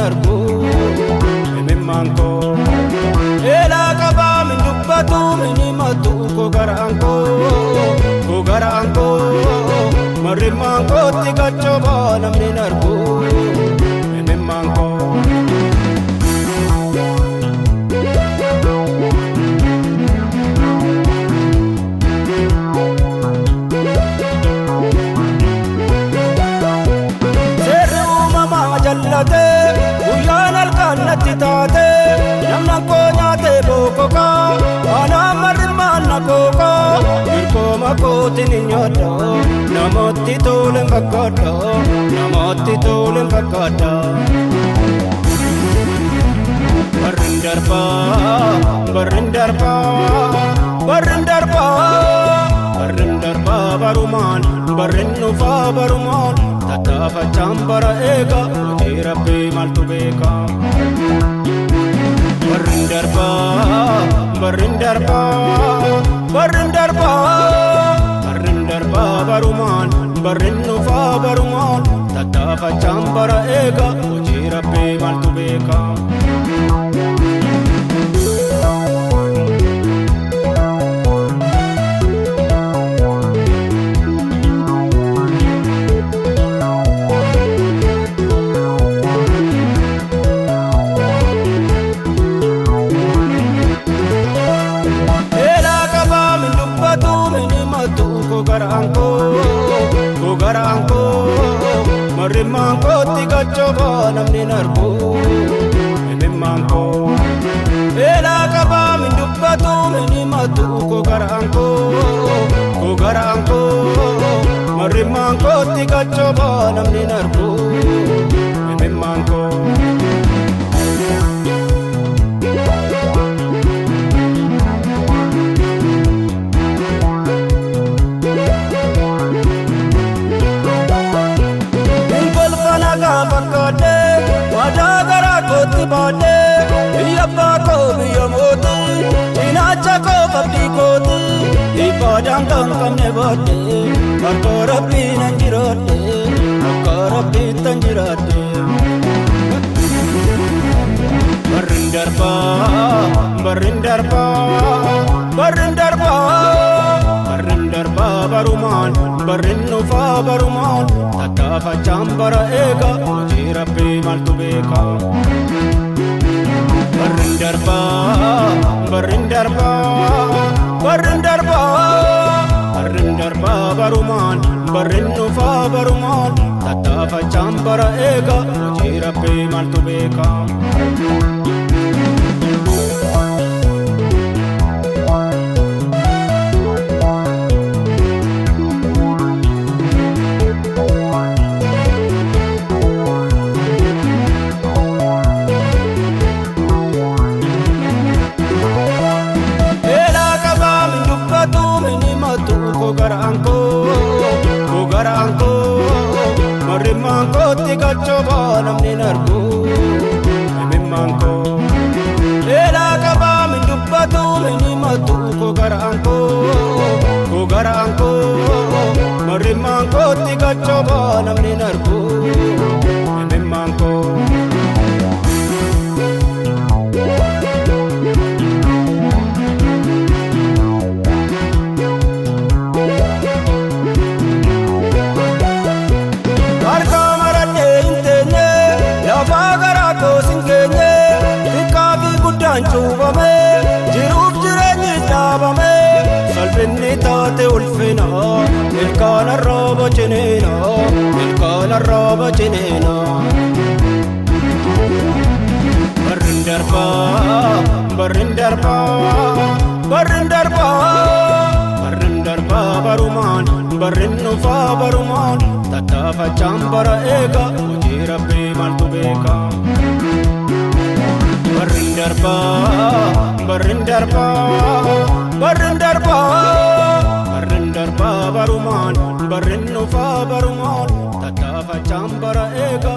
argu mimmanko ela qaba min dubbatu min matu ko garanko marimmanko tigachoba namni argu mimmanko Uyan alkanatti taate namna ko nyaate bokoka ana marmanna koka irkoma kootin nyaadha namotti tolen fakkaadha barrin darba barumaan barrin nufa barumaan tatafa chambara ega uti rabbi maltu beka barrin darba barumaan barrin nufa barumaan tatafa chambara ega uti rabbi maltu beka Garanko marimmanko tigachoba namni argu mimmanko ela qaba min dubbatu min matu ko garanko marimmanko tigachoba namni argu mimmanko Madagara koti bade, iyabba ko biyamoti, inacha ko babdi koti, ipadang kamne bade, akarabbi tanjirate. Barrin darba barumaan, barrin nufa barumaan, tatafa chambara ega uti rabbi maltu beka barrin darba barumaan barrin nufa barumaan tatafa chambara ega uti rabbi maltu beka Garanko marimmanko tigachoba namni argu mimmanko ela qaba min dubbatu min matu ko garanko marimmanko tigachoba namni argu mimmanko Chubame, jiruf jireenyi dhaabame, salphinni taate ulfina, ilkaan arraba ciniina. Barrin darba barumaan, barrin nufa barumaan, tatafa chambara ega uti rabbi maltu beka barrin darba barumaan barrin nufa barumaan tatafa chambara ega